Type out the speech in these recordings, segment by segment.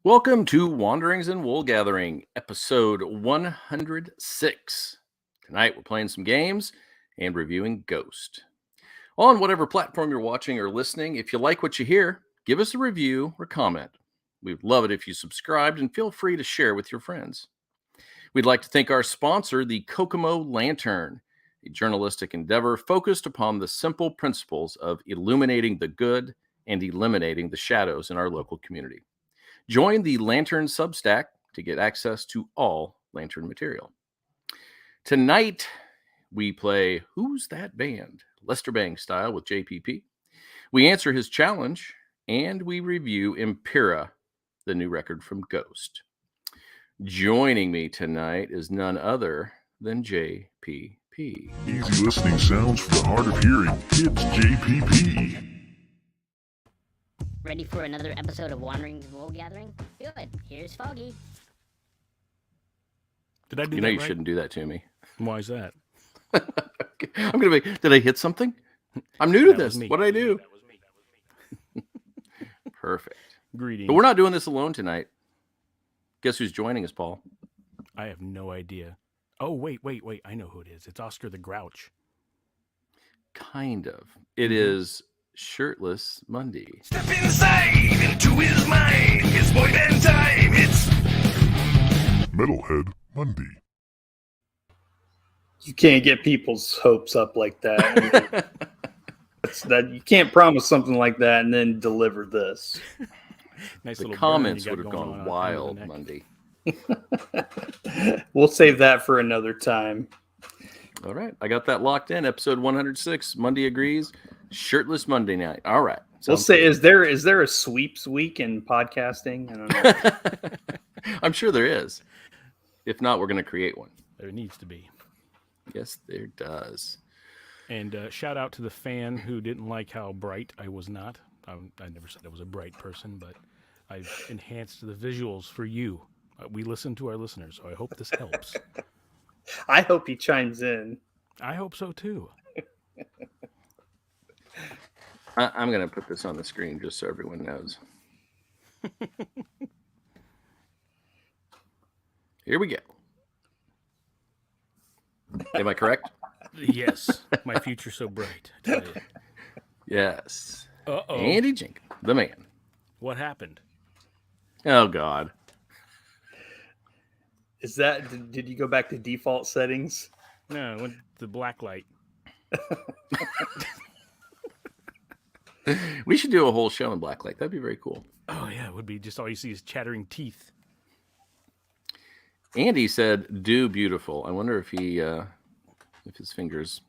Welcome to Wanderings and Wool Gathering, episode 106. Tonight we're playing some games and reviewing Ghost. On whatever platform you're watching or listening, if you like what you hear, give us a review or comment. We'd love it if you subscribed and feel free to share with your friends. We'd like to thank our sponsor, the Kokomo Lantern, a journalistic endeavor focused upon the simple principles of illuminating the good and eliminating the shadows in our local community. Join the Lantern Substack to get access to all Lantern material. Tonight, we play Who's That Band? Lester Bang style with JPP. We answer his challenge, and we review Impera, the new record from Ghost. Joining me tonight is none other than JPP. Easy listening sounds for the hard of hearing. It's JPP. Ready for another episode of Wanderings and Wool Gathering? Good. Here's Foggy. Did I do You that know you right? shouldn't do that to me. Why is that? I'm going to be, did I hit something? I'm new to this. What did I do? That was me. Perfect. Greetings. But we're not doing this alone tonight. Guess who's joining us, Paul? I have no idea. Oh, wait. I know who it is. It's Oscar the Grouch. Kind of. It is Shirtless Mundy. Step inside into his mind. It's boy band time. It's Metalhead Mundy. You can't get people's hopes up like that. That you can't promise something like that and then deliver this. Nice The little comments burn would you have got gone going on the wild neck. Monday. We'll save that for another time. All right. I got that locked in. Episode 106. Monday agrees. Shirtless Monday night. All right. We'll Sounds say, is there a sweeps week in podcasting? I don't know. good. I'm sure there is. If not, we're going to create one. There needs to be. Yes, there does. And shout out to the fan who didn't like how bright I was not. I never said I was a bright person, but I've enhanced the visuals for you. We listen to our listeners, so I hope this helps. I hope he chimes in. I hope so too. I'm going to put this on the screen just so everyone knows. Here we go. Am I correct? Yes, my future's so bright. I tell you. Yes. Uh-oh. Andy Jenkins, the man. What happened? Oh, God. Is that? Did you go back to default settings? No, I went to black light. We should do a whole show in blacklight. That'd be very cool. Oh, yeah, it would be just all you see is chattering teeth. Andy said, "Do beautiful." I wonder if he, if his fingers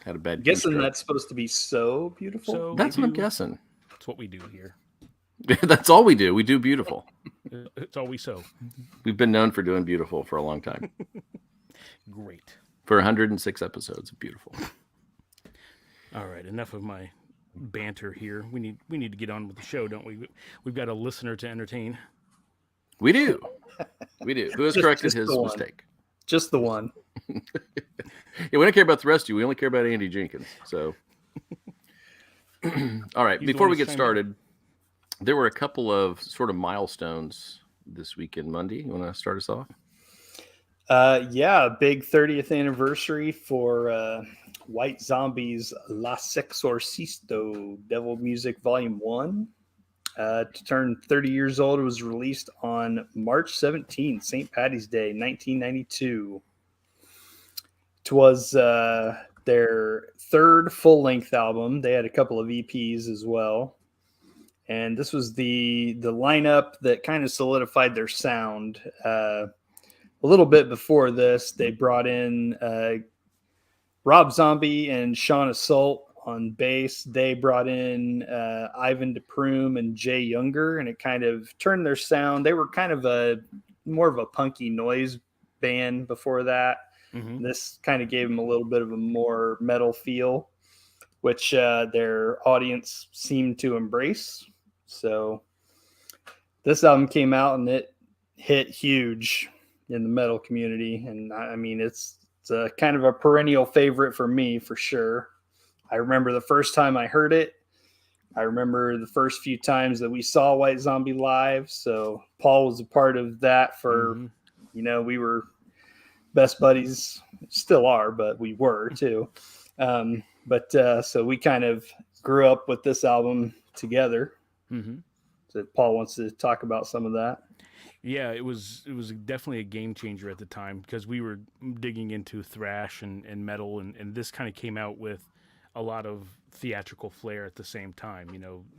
had a bad. Guessing keystroke. that's supposed to be so beautiful. So That's what I'm do- guessing. That's what we do here. That's all we do. We do beautiful. It's all we sow. We've been known for doing beautiful for a long time. Great. For 106 episodes of beautiful. All right, enough of my banter here. We need to get on with the show, don't we? We've got a listener to entertain. We do. We do. Who has corrected just his the one. mistake? Just the one. Yeah, we don't care about the rest of you. We only care about Andy Jenkins. So, all right. He's the Before one we who get signed started, there were a couple of sort of milestones this weekend. Monday, you want to start us off? Yeah, big 30th anniversary for White Zombie's La Sexorcisto Devil Music Volume 1. To turn 30 years old, it was released on March 17th, St. Paddy's Day, 1992. It was their third full-length album. They had a couple of EPs as well. And this was the lineup that kind of solidified their sound. A little bit before this, they brought in Rob Zombie and Sean Assault on bass. They brought in Ivan DePrume and Jay Younger, and it kind of turned their sound. They were kind of more of a punky noise band before that. Mm-hmm. This kind of gave them a little bit of a more metal feel, which their audience seemed to embrace. So this album came out and it hit huge in the metal community. And I mean, it's a kind of a perennial favorite for me, for sure. I remember the first time I heard it I remember the first few times that we saw White Zombie live. So Paul was a part of that for, we were best buddies, still are, but we were too. So we kind of grew up with this album together. So Paul wants to talk about some of that. Yeah, it was definitely a game changer at the time because we were digging into thrash and metal, and this kind of came out with a lot of theatrical flair at the same time.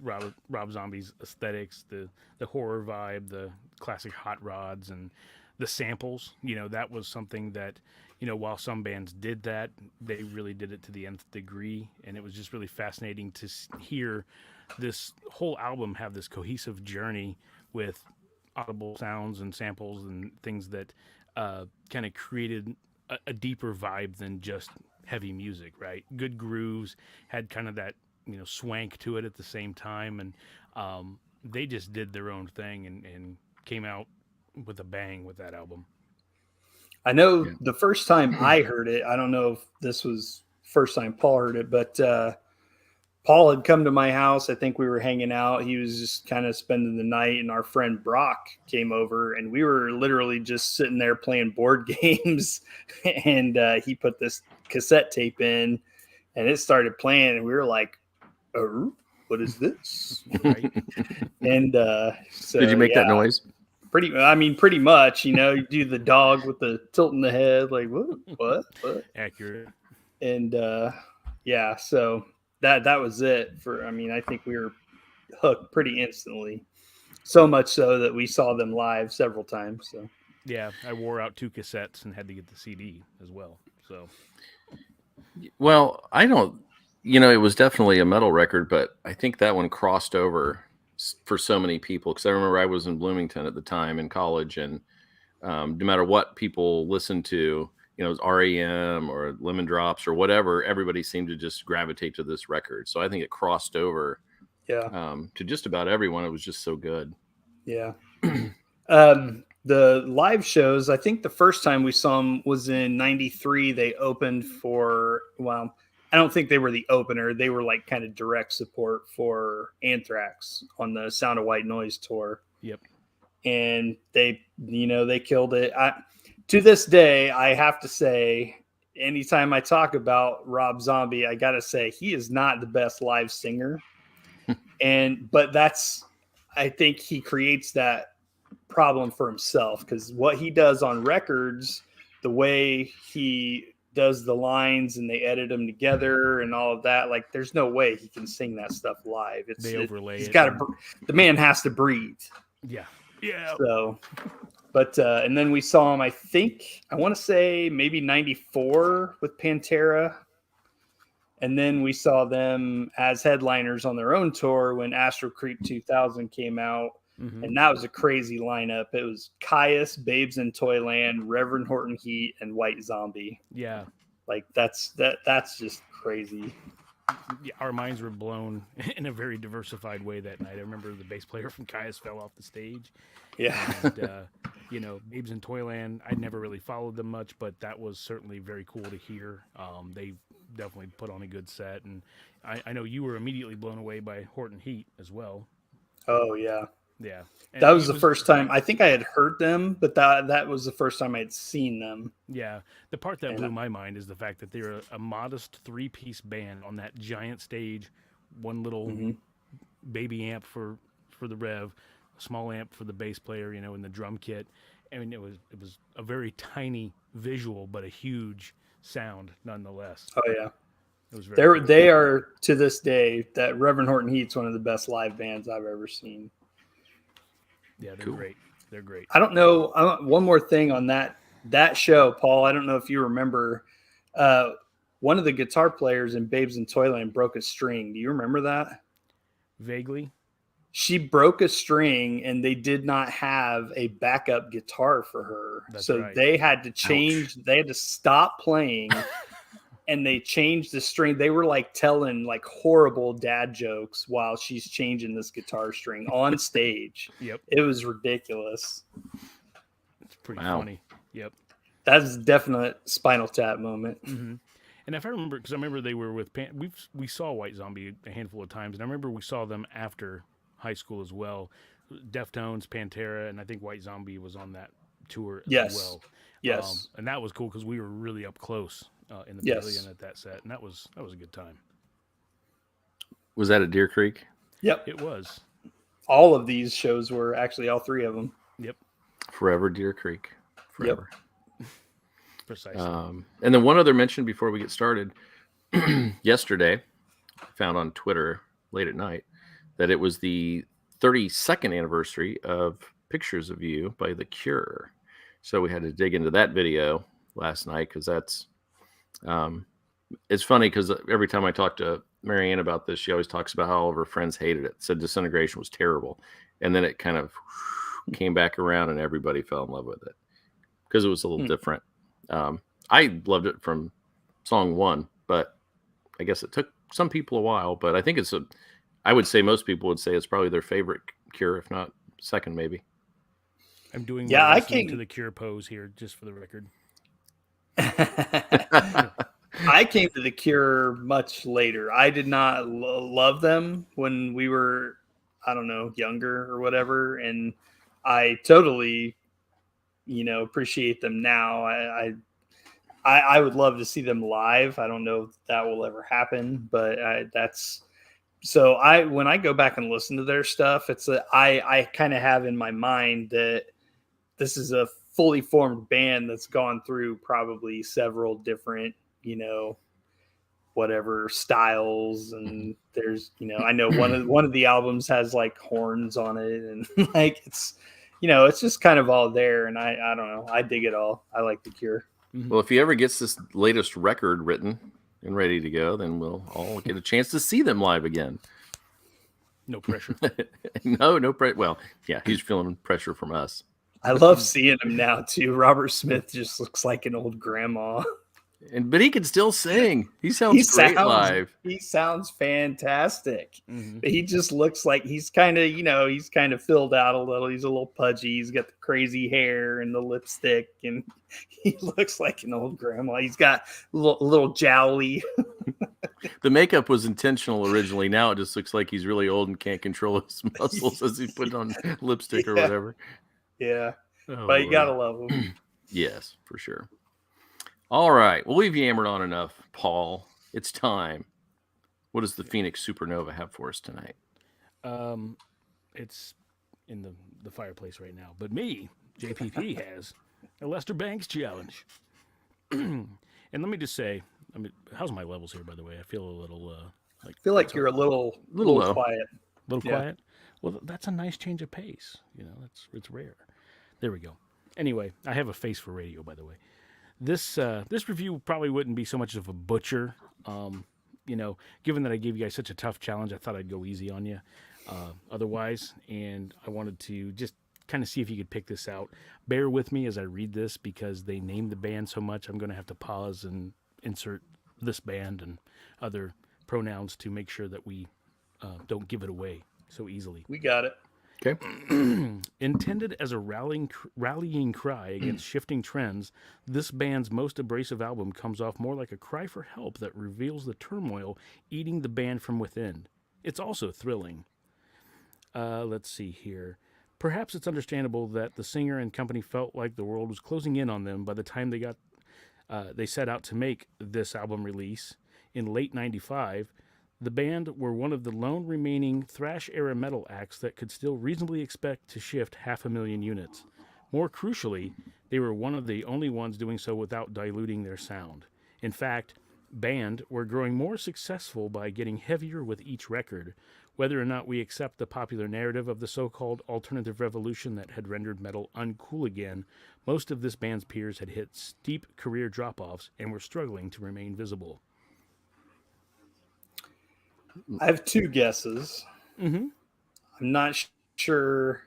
Rob Zombie's aesthetics, the horror vibe, the classic hot rods, and the samples. That was something that, while some bands did that, they really did it to the nth degree, and it was just really fascinating to hear this whole album have this cohesive journey with audible sounds and samples and things that kind of created a deeper vibe than just heavy music, right? Good grooves, had kind of that swank to it at the same time, and they just did their own thing and came out with a bang with that album. I know the first time I heard it, I don't know if this was first time Paul heard it, but Paul had come to my house. I think we were hanging out. He was just kind of spending the night, and our friend Brock came over, and we were literally just sitting there playing board games. And he put this cassette tape in, and it started playing, and we were like, "Oh, what is this?" Right. And so did you make that noise? Pretty much. You do the dog with the tilting the head, like what? Accurate. And so. That was it for. I think we were hooked pretty instantly. So much so that we saw them live several times. So yeah, I wore out 2 cassettes and had to get the CD as well. So, well, I don't. It was definitely a metal record, but I think that one crossed over for so many people because I remember I was in Bloomington at the time in college, and no matter what people listened to. It was REM or Lemon Drops or whatever, everybody seemed to just gravitate to this record. So I think it crossed over to just about everyone. It was just so good. Yeah. The live shows, I think the first time we saw them was in 93. They opened for, I don't think they were the opener. They were like kind of direct support for Anthrax on the Sound of White Noise tour. Yep. And they killed it. To this day, I have to say, anytime I talk about Rob Zombie, I got to say he is not the best live singer. But I think he creates that problem for himself because what he does on records, the way he does the lines and they edit them together and all of that, like there's no way he can sing that stuff live. They overlay he's it. The man has to breathe. Yeah. Yeah. So... But and then we saw him, I want to say maybe 94 with Pantera. And then we saw them as headliners on their own tour when Astro Creep 2000 came out. And that was a crazy lineup. It was Caius, Babes in Toyland, Reverend Horton Heat, and White Zombie. Yeah. Like that's just crazy. Yeah, our minds were blown in a very diversified way that night. I remember the bass player from Caius fell off the stage. Yeah. And, Babes in Toyland, I never really followed them much, but that was certainly very cool to hear. They definitely put on a good set. And I know you were immediately blown away by Horton Heat as well. Oh, yeah. Yeah. And that was the first time. I think I had heard them, but that was the first time I'd seen them. Yeah. The part that blew my mind is the fact that they're a modest 3-piece band on that giant stage, one little baby amp for the rev, a small amp for the bass player, and the drum kit. I mean, it was a very tiny visual, but a huge sound nonetheless. Oh, yeah. It was very they are, to this day, that Reverend Horton Heat's one of the best live bands I've ever seen. Yeah, they're great. They're great. I don't know. One more thing on that show, Paul. I don't know if you remember. One of the guitar players in Babes in Toyland broke a string. Do you remember that? Vaguely. She broke a string, and they did not have a backup guitar for her. That's so right. they had to change. Ouch. They had to stop playing. And they changed the string. They were like telling like horrible dad jokes while she's changing this guitar string on stage. Yep. It was ridiculous. It's pretty funny. Yep. That's definite Spinal Tap moment. And And if I remember, because I remember they were with we saw White Zombie a handful of times, and I remember we saw them after high school as well. Deftones, Pantera, and I think White Zombie was on that tour as well. Yes. And that was cool because we were really up close in the Yes. pavilion at that set, and that was a good time. Was that at Deer Creek? Yep. It was. All of these shows were actually all three of them. Yep. Forever Deer Creek. Forever. Precisely. And then one other mention before we get started. Yesterday, I found on Twitter late at night that it was the 32nd anniversary of Pictures of You by The Cure. So we had to dig into that video last night because that's it's funny because every time I talk to Marianne about this, she always talks about how all of her friends hated it, said Disintegration was terrible, and then it kind of came back around and everybody fell in love with it because it was a little different. I loved it from song one, but I guess it took some people a while. But I think I would say most people would say it's probably their favorite Cure, if not second, maybe. I'm doing I came came to the Cure pose here just for the record. I came to the Cure much later. I did not love them when we were, I don't know, younger or whatever, and I totally, appreciate them now. I would love to see them live. I don't know if that will ever happen, but when I go back and listen to their stuff, I kind of have in my mind that this is a fully formed band that's gone through probably several different, whatever styles. And there's, I know one of the albums has like horns on it, and like it's just kind of all there. And I don't know. I dig it all. I like The Cure. Well, if he ever gets this latest record written and ready to go, then we'll all get a chance to see them live again. No pressure. No pressure. Well, yeah, he's feeling pressure from us. I love seeing him now too. Robert Smith just looks like an old grandma. But he can still sing. He sounds great live. He sounds fantastic. Mm-hmm. But he just looks like he's kind of filled out a little. He's a little pudgy. He's got the crazy hair and the lipstick, and he looks like an old grandma. He's got a little jowly. The makeup was intentional originally. Now it just looks like he's really old and can't control his muscles as he put on lipstick or whatever. Yeah. Oh, But you gotta love him. Yes, for sure. All right. Well, we've yammered on enough, Paul. It's time. What does the Phoenix Supernova have for us tonight? It's in the fireplace right now. But me, JPP, has a Lester Banks challenge. And let me just say, how's my levels here, by the way? I feel a little I feel like you're a little low. quiet. A little quiet? Well, that's a nice change of pace. It's rare. There we go. Anyway, I have a face for radio, by the way. This review probably wouldn't be so much of a butcher. Given that I gave you guys such a tough challenge, I thought I'd go easy on you otherwise. And I wanted to just kind of see if you could pick this out. Bear with me as I read this because they named the band so much. I'm going to have to pause and insert this band and other pronouns to make sure that we don't give it away so easily. We got it. Okay. Intended as a rallying cry against shifting trends, this band's most abrasive album comes off more like a cry for help that reveals the turmoil eating the band from within. It's also thrilling. Let's see here. Perhaps it's understandable that the singer and company felt like the world was closing in on them by the time they set out to make this album release in late '95. The band were one of the lone remaining thrash-era metal acts that could still reasonably expect to shift 500,000 units. More crucially, they were one of the only ones doing so without diluting their sound. In fact, band were growing more successful by getting heavier with each record. Whether or not we accept the popular narrative of the so-called alternative revolution that had rendered metal uncool again, most of this band's peers had hit steep career drop-offs and were struggling to remain visible. I have two guesses. Mm-hmm. I'm not sure.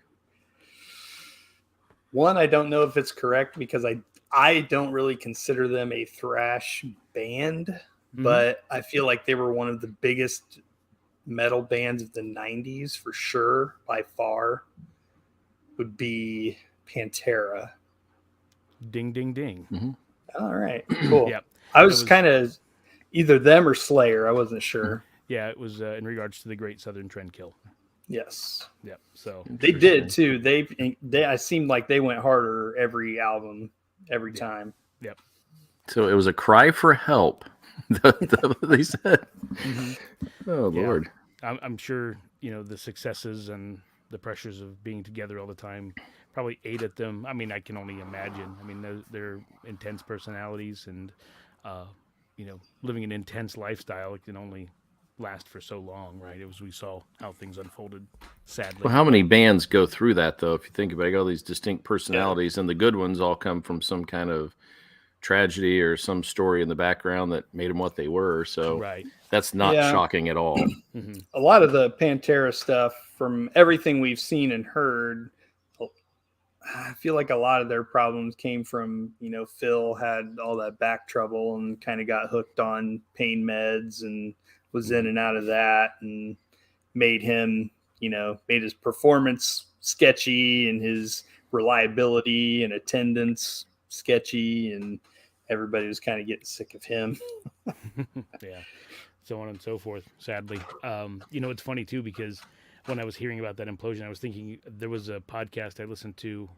One, I don't know if it's correct because I don't really consider them a thrash band, but I feel like they were one of the biggest metal bands of the 90s for sure, by far, would be Pantera. Ding, ding, ding. Mm-hmm. All right, cool. Yep. I was kind of Either them or Slayer. I wasn't sure. Yeah, it was in regards to the Great Southern Trendkill. Yes. Yep. So They did too. They I seemed like they went harder every album, every time. Yep. So it was a cry for help. They said. Oh, Yeah. Lord. I'm sure, the successes and the pressures of being together all the time probably ate at them. I mean, I can only imagine. I mean, they're intense personalities, and living an intense lifestyle, it can only last for so long, right? It was, we saw how things unfolded, sadly. Well, how many bands go through that, though? If you think about it, all these distinct personalities, and the good ones all come from some kind of tragedy or some story in the background that made them what they were. So Right. that's not shocking at all. A lot of the Pantera stuff, from everything we've seen and heard, I feel like a lot of their problems came from, Phil had all that back trouble and kind of got hooked on pain meds and was in and out of that, and made him, made his performance sketchy and his reliability and attendance sketchy, and everybody was kind of getting sick of him. Yeah. So on and so forth, sadly. It's funny too, because when I was hearing about that implosion, I was thinking there was a podcast I listened to.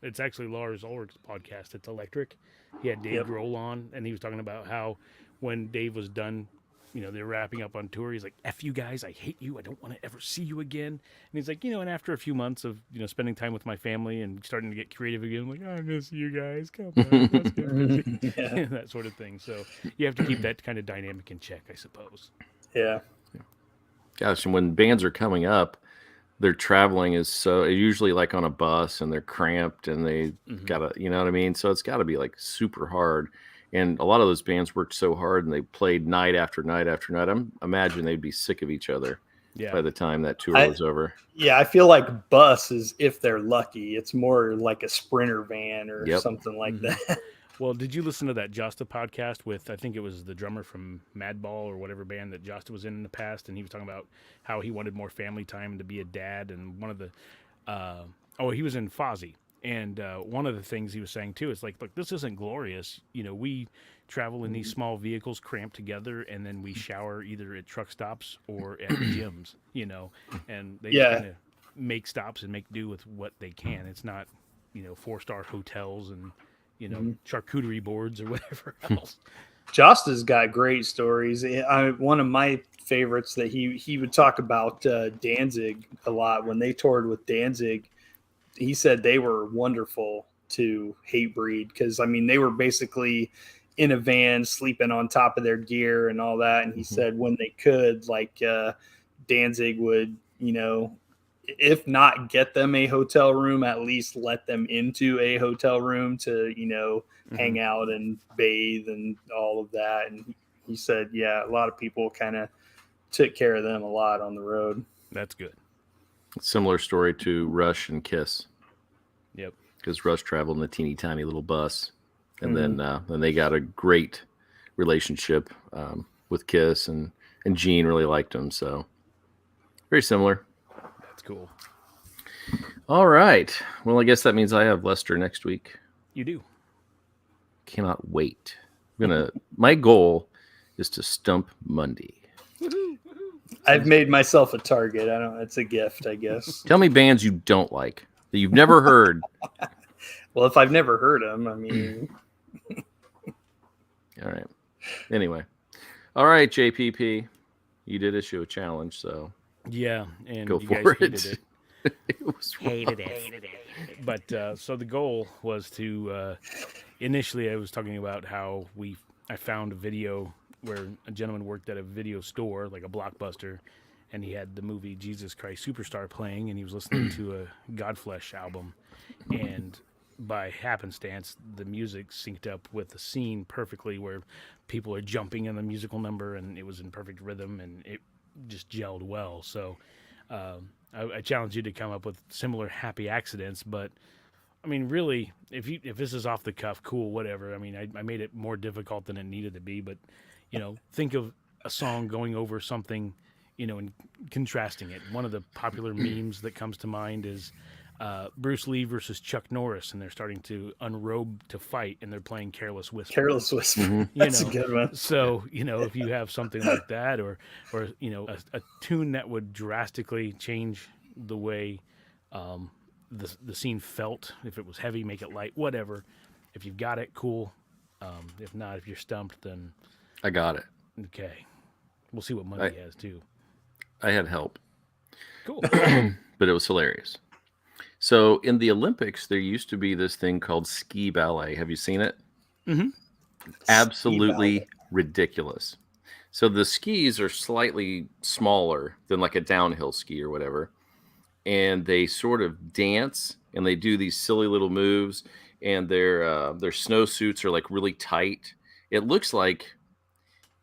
It's actually Lars Ulrich's podcast. It's Electric. He had Dave Grohl on, and he was talking about how when Dave was done, they're wrapping up on tour. He's like, "F you guys, I hate you. I don't want to ever see you again." And he's like, and after a few months of, spending time with my family and starting to get creative again, I'm like, "I miss you guys. Come on, let's get busy." That sort of thing. So you have to keep that kind of dynamic in check, I suppose. Yeah. Gosh, and when bands are coming up, their traveling is so usually like on a bus, and they're cramped, and they gotta, you know what I mean? So it's got to be like super hard. And a lot of those bands worked so hard, and they played night after night after night. I imagine they'd be sick of each other by the time that tour was over. Yeah, I feel like bus is if they're lucky. It's more like a Sprinter van or something like that. Well, did you listen to that Josta podcast with, I think it was the drummer from Madball or whatever band that Josta was in the past, and he was talking about how he wanted more family time to be a dad, and one of the, he was in Foggy, and one of the things he was saying too is like, look, this isn't glorious. We travel in these small vehicles cramped together, and then we shower either at truck stops or at gyms, and they just kind of make stops and make do with what they can. It's not, 4-star hotels and charcuterie boards or whatever else. Josta's got great stories. One of my favorites that he would talk about Danzig a lot. When they toured with Danzig, he said they were wonderful to Hatebreed, because they were basically in a van sleeping on top of their gear and all that. And he said when they could, like Danzig would, if not get them a hotel room, at least let them into a hotel room to, hang out and bathe and all of that. And he said, a lot of people kind of took care of them a lot on the road. That's good. Similar story to Rush and Kiss. Yep. Because Rush traveled in a teeny tiny little bus, and then they got a great relationship with Kiss, and Gene really liked him. So very similar. Cool. All right. Well, I guess that means I have Lester next week. You do. Cannot wait. My goal is to stump Mundy. I've made myself a target. It's a gift, I guess. Tell me bands you don't like that you've never heard. Well, if I've never heard them, All right. Anyway. All right, JPP. You did issue a challenge, so yeah, and go you for guys it. Hated it. But so the goal was to initially I was talking about how I found a video where a gentleman worked at a video store, like a Blockbuster, and he had the movie Jesus Christ Superstar playing, and he was listening to a Godflesh album, and by happenstance the music synced up with the scene perfectly, where people are jumping in the musical number, and it was in perfect rhythm, and it just gelled well. So I challenge you to come up with similar happy accidents, but really, if this is off the cuff, cool, whatever. I made it more difficult than it needed to be, but think of a song going over something, and contrasting it. One of the popular memes that comes to mind is Bruce Lee versus Chuck Norris, and they're starting to unrobe to fight, and they're playing Careless Whisper. Careless Whisper. Mm-hmm. That's a good one. So, if you have something like that, or a tune that would drastically change the way the scene felt, if it was heavy, make it light, whatever. If you've got it, cool. If not, if you're stumped, then I got it. okay. We'll see what Mundy has too. I had help. Cool. But it was hilarious. So in the Olympics, there used to be this thing called ski ballet. Have you seen it? Mm-hmm. Absolutely ridiculous. So the skis are slightly smaller than like a downhill ski or whatever. And they sort of dance and they do these silly little moves, and their snowsuits are like really tight. It looks like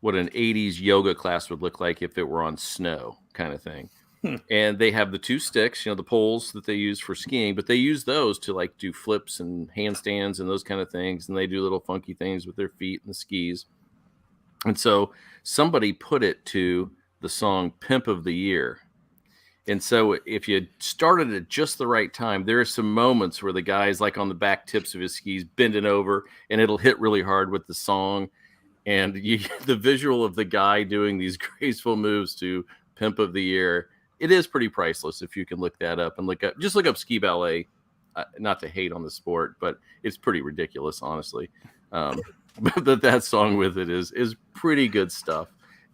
what an 80s yoga class would look like if it were on snow, kind of thing. And they have the two sticks, the poles that they use for skiing, but they use those to like do flips and handstands and those kind of things. And they do little funky things with their feet and the skis. And so somebody put it to the song Pimp of the Year. And so if you started at just the right time, there are some moments where the guy's like on the back tips of his skis bending over, and it'll hit really hard with the song. And the visual of the guy doing these graceful moves to Pimp of the Year, it is pretty priceless if you can look that up and look up ski ballet. Not to hate on the sport, but it's pretty ridiculous, honestly. But that song with it is pretty good stuff.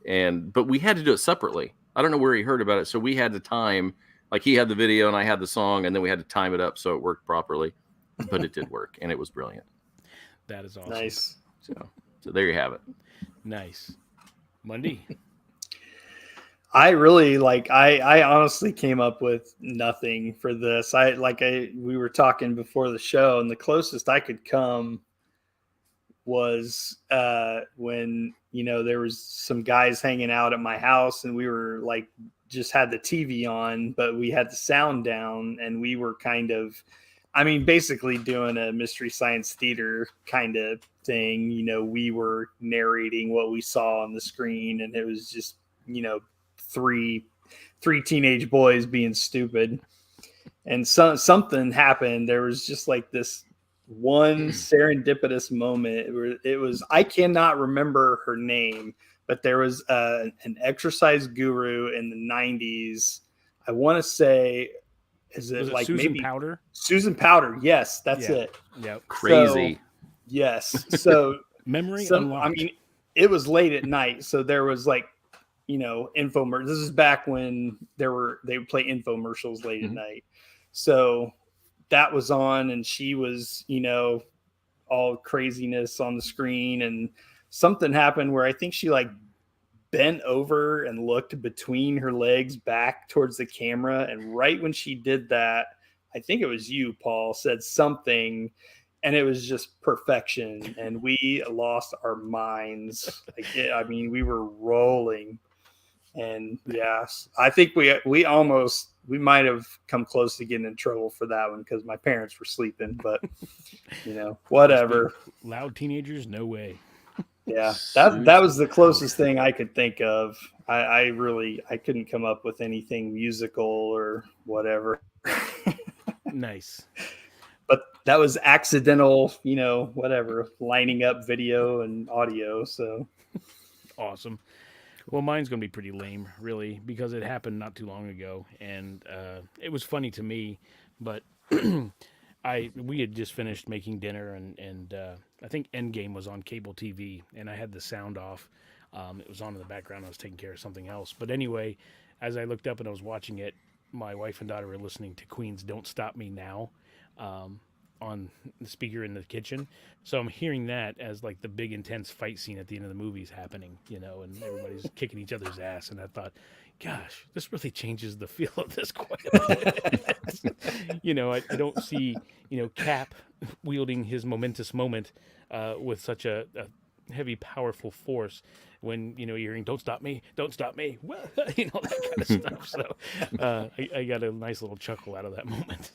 But we had to do it separately. I don't know where he heard about it, so we had to time, like he had the video and I had the song, and then we had to time it up so it worked properly. But it did work, and it was brilliant. That is awesome. Nice. So there you have it. Nice. Mundy. I really I honestly came up with nothing for this. We were talking before the show, and the closest I could come was when there was some guys hanging out at my house, and we were just had the TV on, but we had the sound down, and we were basically doing a Mystery Science Theater kind of thing. We were narrating what we saw on the screen, and it was just three teenage boys being stupid, and something happened. There was just this one serendipitous moment where it was, I cannot remember her name, but there was an exercise guru in the 90s. I want to say, is it like Susan maybe Powder? Susan Powder. Yes, that's it. Yep. Crazy. So, yes. So memory unlocked. it was late at night, so there was infomercials. This is back when they would play infomercials late at night. So that was on, and she was, all craziness on the screen, and something happened where I think she bent over and looked between her legs back towards the camera. And right when she did that, I think it was you, Paul, said something, and it was just perfection. And we lost our minds. We were rolling. And yes, I think we might have come close to getting in trouble for that one because my parents were sleeping, but whatever. Loud teenagers, no way. Yeah, that was the closest thing I could think of. I couldn't come up with anything musical or whatever. Nice. But that was accidental, whatever, lining up video and audio. So awesome. Well, mine's going to be pretty lame, really, because it happened not too long ago, and it was funny to me, but we had just finished making dinner, and I think Endgame was on cable TV, and I had the sound off. It was on in the background. I was taking care of something else. But anyway, as I looked up and I was watching it, my wife and daughter were listening to Queen's Don't Stop Me Now on the speaker in the kitchen. So I'm hearing that as the big intense fight scene at the end of the movie is happening, and everybody's kicking each other's ass. And I thought, gosh, this really changes the feel of this quite a bit. I don't see, Cap wielding his momentous moment with such a heavy, powerful force when, you're hearing, don't stop me, well, that kind of stuff. So I got a nice little chuckle out of that moment.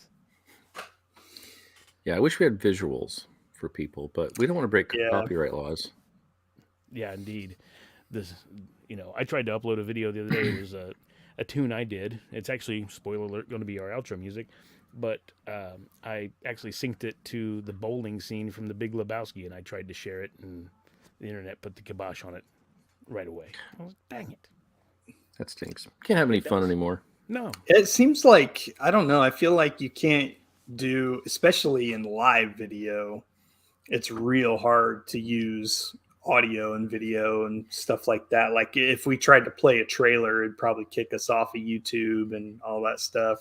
Yeah, I wish we had visuals for people, but we don't want to break copyright laws. Yeah, indeed. This, I tried to upload a video the other day. It was a tune I did. It's actually, spoiler alert, going to be our outro music. but I actually synced it to the bowling scene from The Big Lebowski, and I tried to share it, and the internet put the kibosh on it right away. I was like, dang it. That stinks. Can't have any fun does. anymore. No. It seems like, I don't know, I feel like you can't do, especially in live video, it's real hard to use audio and video and stuff like that. Like if we tried to play a trailer, it'd probably kick us off of YouTube and all that stuff.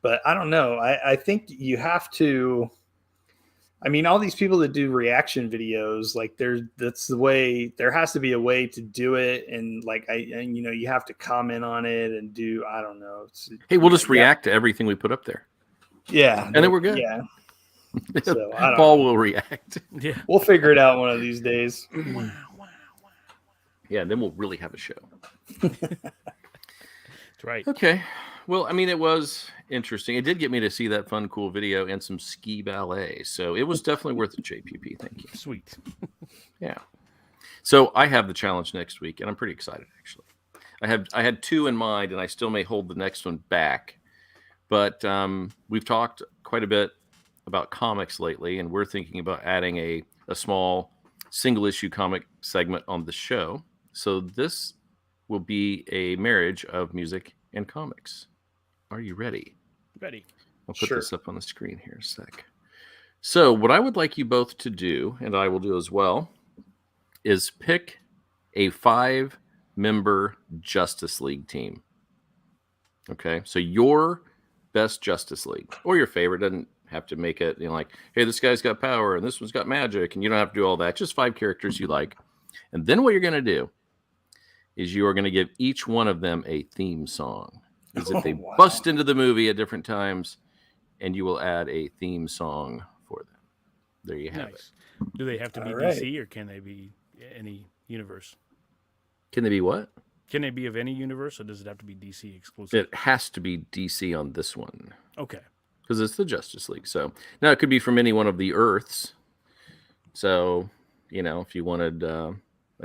But I don't know. I think you have to, I mean, all these people that do reaction videos, like that's the way, there has to be a way to do it. And like, and, you know, you have to comment on it and do, I don't know. Hey, we'll just react to everything we put up there. Yeah. And then we're good. Yeah. So I don't Paul know. will react. Yeah. We'll figure it out one of these days. Yeah, and then we'll really have a show. That's right. Okay. Well, I mean, it was interesting. It did get me to see that fun, cool video and some ski ballet. So it was definitely worth it, JPP. Thank you. Sweet. Yeah. So I have the challenge next week, and I'm pretty excited, actually. I had two in mind, and I still may hold the next one back. But we've talked quite a bit about comics lately, and we're thinking about adding a small single-issue comic segment on the show. So this will be a marriage of music and comics. Are you ready? Ready. I'll put Sure. this up on the screen here a sec. So what I would like you both to do, and I will do as well, is pick a 5-member Justice League team. Okay, so your best Justice League, or your favorite, doesn't have to make it, you know, like, hey, this guy's got power and this one's got magic, and you don't have to do all that. Just 5 characters you like. And then what you're going to do is you are going to give each one of them a theme song. As if they wow. bust into the movie at different times, and you will add a theme song for them. There you have it. Nice. Do they have to be All right. DC, or can they be any universe? Can they be what? Can they be of any universe, or does it have to be DC exclusive? It has to be DC on this one Okay. because it's the Justice League. So now it could be from any one of the Earths. So, you know, if you wanted a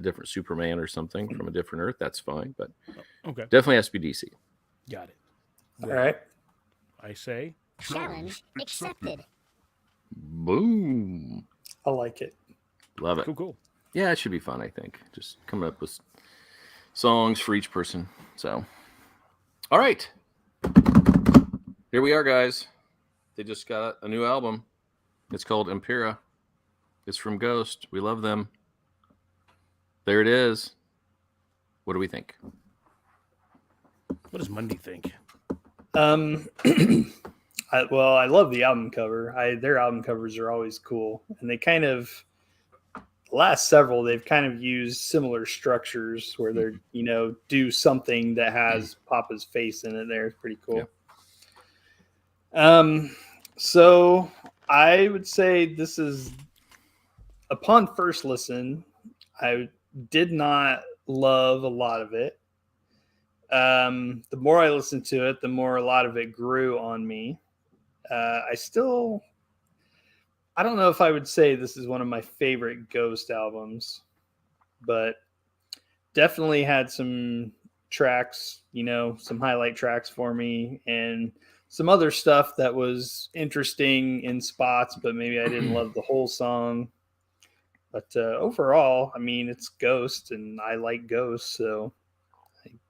different Superman or something from a different Earth, that's fine. But Okay. definitely has to be DC. Got it. All right. I say Challenge accepted. Boom. I like it. Love it. cool. Yeah, it should be fun, I think. Just coming up with songs for each person. So, all right. Here we are, guys. They just got a new album. It's called Impera. It's from Ghost. We love them. There it is. What do we think? What does Mundy think? I love the album cover. Their album covers are always cool, and they kind of, the last several, they've kind of used similar structures where they're, you know, do something that has Papa's face in it. There, it's pretty cool. Yeah. So I would say this is, upon first listen, I did not love a lot of it. The more I listened to it, the more a lot of it grew on me. I don't know if I would say this is one of my favorite Ghost albums, but definitely had some tracks, you know, some highlight tracks for me, and some other stuff that was interesting in spots, but maybe I didn't love the whole song. But overall, I mean, it's Ghost, and I like Ghost, so,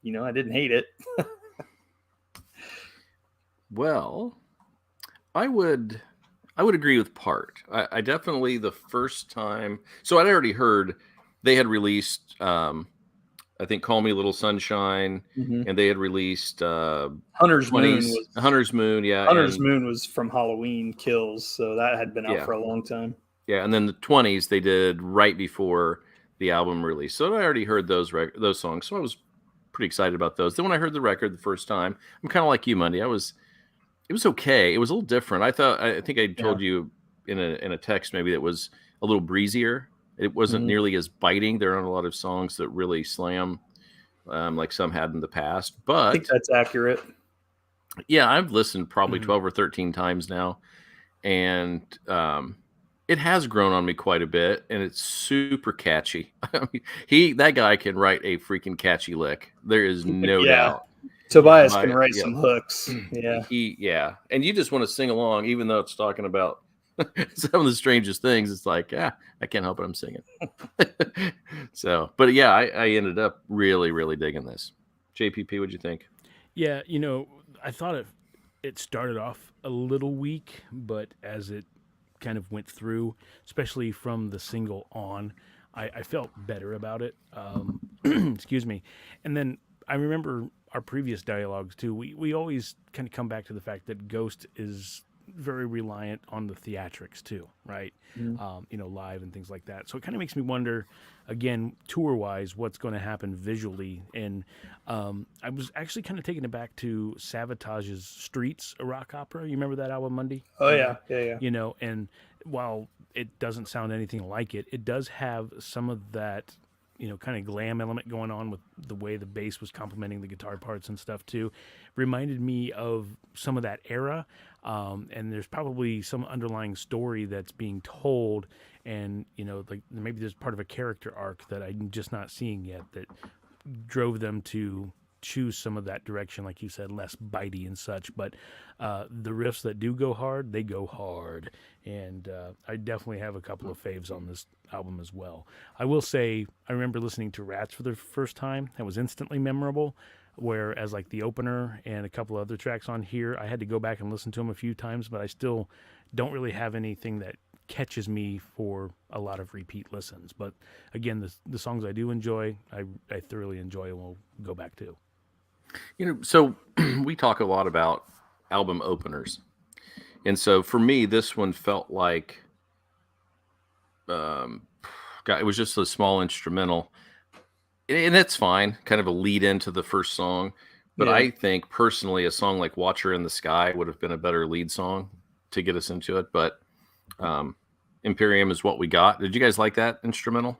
you know, I didn't hate it. Well, I would agree with part. I definitely, the first time, so I'd already heard they had released, I think, Call Me Little Sunshine, and they had released Hunter's Moon yeah. Hunter's Moon was from Halloween Kills, so that had been out for a long time. Yeah, and then the 20s they did right before the album release. So I already heard those songs, so I was pretty excited about those. Then when I heard the record the first time, I'm kind of like you, Mundy. It was okay. It was a little different. I think I told you in a text maybe that was a little breezier. It wasn't nearly as biting. There aren't a lot of songs that really slam like some had in the past. But I think that's accurate. Yeah, I've listened probably 12 or 13 times now, and it has grown on me quite a bit, and it's super catchy. I mean, that guy can write a freaking catchy lick. There is no doubt. Tobias My- can write yeah. some hooks. Yeah. Yeah. And you just want to sing along, even though it's talking about some of the strangest things. It's like, I can't help it. I'm singing. So, but yeah, I ended up really, really digging this. JPP, what'd you think? Yeah, I thought it started off a little weak, but as it kind of went through, especially from the single on, I felt better about it. Excuse me. And then I remember our previous dialogues too. We always kind of come back to the fact that Ghost is very reliant on the theatrics too, right? Live and things like that. So it kind of makes me wonder, again, tour-wise, what's going to happen visually. And I was actually kind of taken aback to Savage's Streets, a rock opera. You remember that album, Mundy? Oh yeah. And while it doesn't sound anything like it, it does have some of that, kind of glam element going on with the way the bass was complementing the guitar parts and stuff too. Reminded me of some of that era. And there's probably some underlying story that's being told, and like maybe there's part of a character arc that I'm just not seeing yet that drove them to choose some of that direction, like you said, less bitey and such. But the riffs that do go hard, they go hard, and I definitely have a couple of faves on this album as well. I will say I remember listening to Rats for the first time. That was instantly memorable. Whereas like the opener and a couple other tracks on here, I had to go back and listen to them a few times, but I still don't really have anything that catches me for a lot of repeat listens. But again, the songs I do enjoy, I thoroughly enjoy and will go back to. So we talk a lot about album openers. And so for me, this one felt like, it was just a small instrumental. And that's fine, kind of a lead into the first song. But Yeah. I think personally, a song like Watcher in the Sky would have been a better lead song to get us into it. But Imperium is what we got. Did you guys like that instrumental?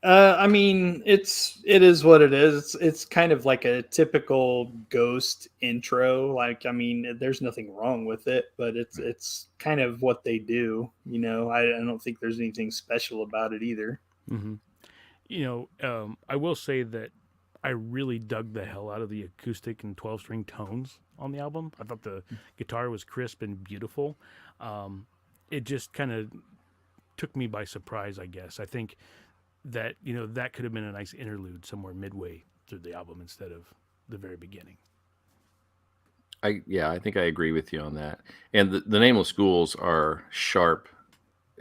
I mean, it is what it is. It's kind of like a typical Ghost intro. Like, I mean, there's nothing wrong with it, but it's kind of what they do. I don't think there's anything special about it either. Mm-hmm. I will say that I really dug the hell out of the acoustic and 12-string tones on the album. I thought the guitar was crisp and beautiful. It just kind of took me by surprise, I guess. I think that, that could have been a nice interlude somewhere midway through the album instead of the very beginning. I think I agree with you on that. And the Nameless Ghouls are sharp.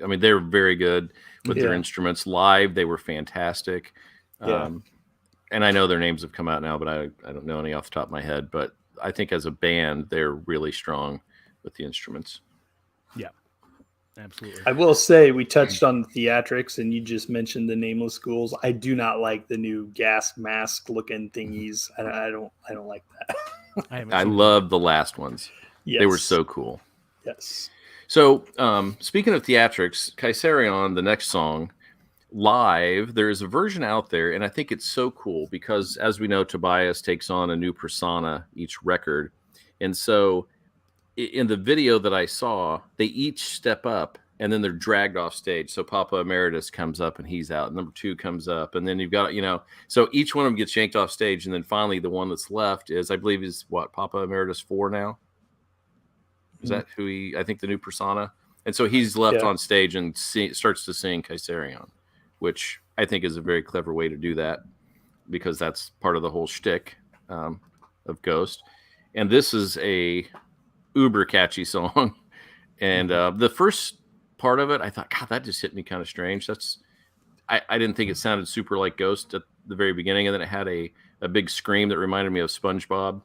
I mean, they're very good with their instruments. Live, they were fantastic. Yeah. And I know their names have come out now, but I don't know any off the top of my head. But I think as a band, they're really strong with the instruments. Yeah, absolutely. I will say we touched on the theatrics, and you just mentioned the Nameless Ghouls. I do not like the new gas mask looking thingies. I don't like that. I love the last ones. Yes. They were so cool. Yes. So, speaking of theatrics, Kaiserion, the next song, live, there is a version out there, and I think it's so cool because, as we know, Tobias takes on a new persona each record. And so, in the video that I saw, they each step up, and then they're dragged off stage. So, Papa Emeritus comes up, and he's out. Number 2 comes up, and then you've got, so each one of them gets yanked off stage, and then finally the one that's left is, I believe, is what, Papa Emeritus 4 now? Is that who I think the new persona? And so he's left on stage and starts to sing Kaiserion, which I think is a very clever way to do that because that's part of the whole shtick of Ghost. And this is a uber catchy song. And the first part of it, I thought, God, that just hit me kind of strange. I didn't think it sounded super like Ghost at the very beginning. And then it had a big scream that reminded me of SpongeBob.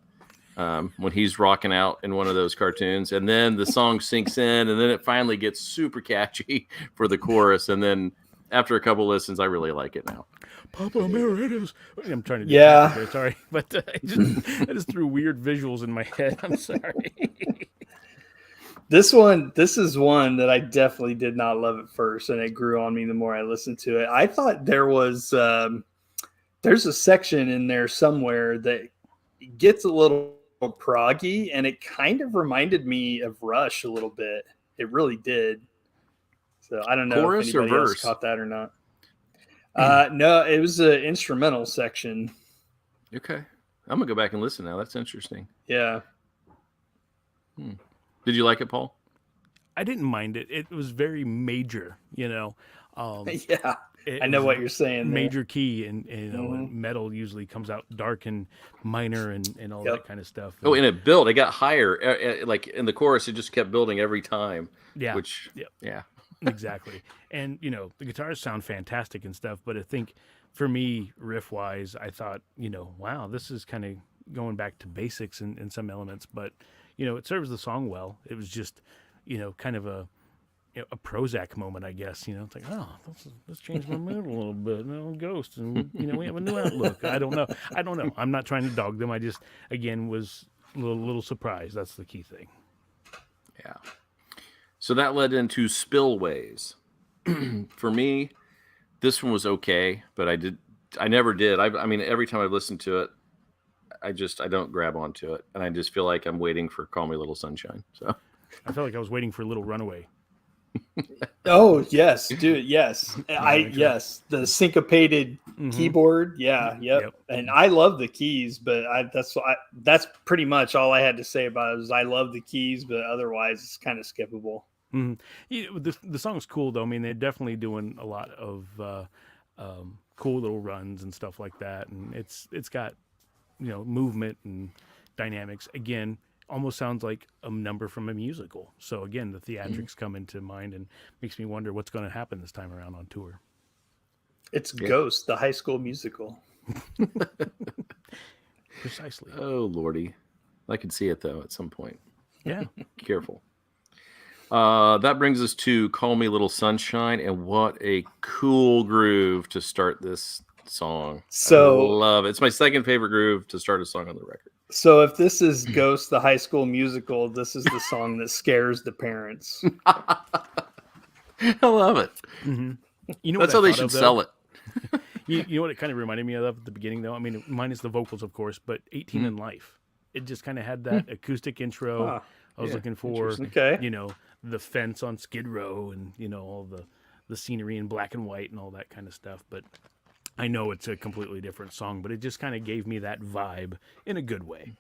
When he's rocking out in one of those cartoons, and then the song sinks in, and then it finally gets super catchy for the chorus, and then after a couple listens, I really like it now. Papa Emeritus. I'm trying to do Yeah. sorry, but I just threw weird visuals in my head. I'm sorry. This is one that I definitely did not love at first, and it grew on me the more I listened to it. I thought there was there's a section in there somewhere that gets a little proggy, and it kind of reminded me of Rush a little bit. It really did. So I don't know Chorus if or anybody else verse? caught that or not. No, it was an instrumental section. Okay. I'm gonna go back and listen now. That's interesting. Yeah. Did you like it, Paul? I didn't mind it. It was very major, Yeah. It I know was what you're saying. There. major key, and and metal usually comes out dark and minor and all that kind of stuff. Oh, and it built. It got higher. Like in the chorus, it just kept building every time. Yeah. Which, yeah. Exactly. And, the guitars sound fantastic and stuff, but I think for me, riff wise, I thought, wow, this is kind of going back to basics in some elements, but, it serves the song well. It was just, kind of a Prozac moment, I guess. It's like, oh, let's change my mood a little bit. Ghost, and we have a new outlook. I don't know. I'm not trying to dog them. I just, again, was a little surprised. That's the key thing. Yeah. So that led into Spillways. For me, this one was okay, but I never did. I mean, every time I listened to it, I don't grab onto it, and I just feel like I'm waiting for Call Me Little Sunshine. So I felt like I was waiting for Little Runaway. Oh yes, dude. Yes, yes. The syncopated keyboard. Yeah, yep. And I love the keys, but that's pretty much all I had to say about it. Is I love the keys, but otherwise it's kind of skippable. The song's cool though. I mean, they're definitely doing a lot of cool little runs and stuff like that, and it's got movement and dynamics. Again, almost sounds like a number from a musical. So again, the theatrics come into mind and makes me wonder what's going to happen this time around on tour. It's Ghost, the High School Musical. Precisely. Oh Lordy, I could see it though at some point. Yeah. Careful. That brings us to Call Me Little Sunshine, and what a cool groove to start this song. So I love it. It's my second favorite groove to start a song on the record. So if this is Ghost, the High School Musical, this is the song that scares the parents. I love it. Mm-hmm. That's how they should sell it. You know what it kind of reminded me of at the beginning, though? I mean, minus the vocals, of course, but 18 in Life. It just kind of had that acoustic intro. I was looking for, the fence on Skid Row and, all the scenery in black and white and all that kind of stuff. But I know it's a completely different song, but it just kind of gave me that vibe in a good way.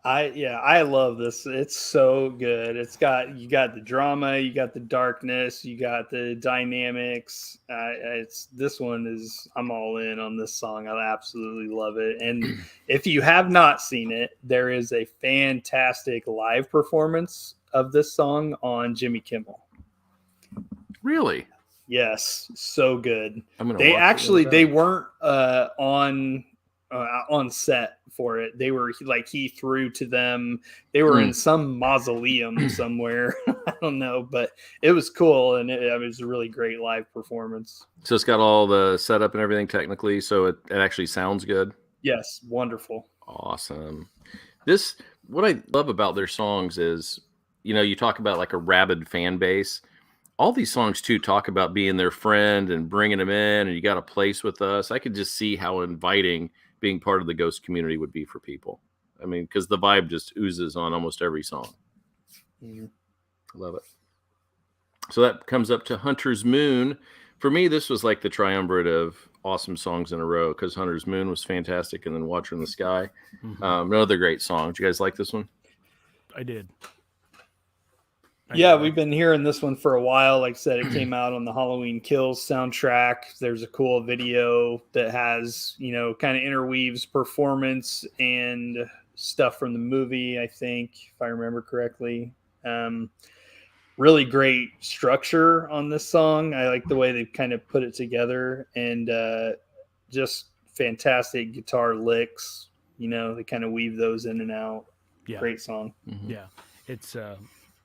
I love this. It's so good. You got the drama, you got the darkness, you got the dynamics. I'm all in on this song. I absolutely love it. And if you have not seen it, there is a fantastic live performance of this song on Jimmy Kimmel. Really? Yes, so good. They weren't on set for it. They were he threw to them. They were in some mausoleum somewhere. I don't know, but it was cool, and it was a really great live performance. So it's got all the setup and everything technically, so it actually sounds good. Yes, wonderful. Awesome. What I love about their songs is, you talk about like a rabid fan base. All these songs too talk about being their friend and bringing them in, and you got a place with us. I could just see how inviting being part of the Ghost community would be for people. I mean, because the vibe just oozes on almost every song. Love it. So that comes up to Hunter's Moon. For me, this was like the triumvirate of awesome songs in a row, because Hunter's Moon was fantastic, and then Watcher in the Sky. Another great song. Did you guys like this one? I did. Yeah, we've been hearing this one for a while. Like I said, it came out on the Halloween Kills soundtrack. There's a cool video that has, kind of interweaves performance and stuff from the movie, I think, if I remember correctly. Really great structure on this song. I like the way they kind of put it together, and just fantastic guitar licks. They kind of weave those in and out. Yeah. Great song. Yeah. It's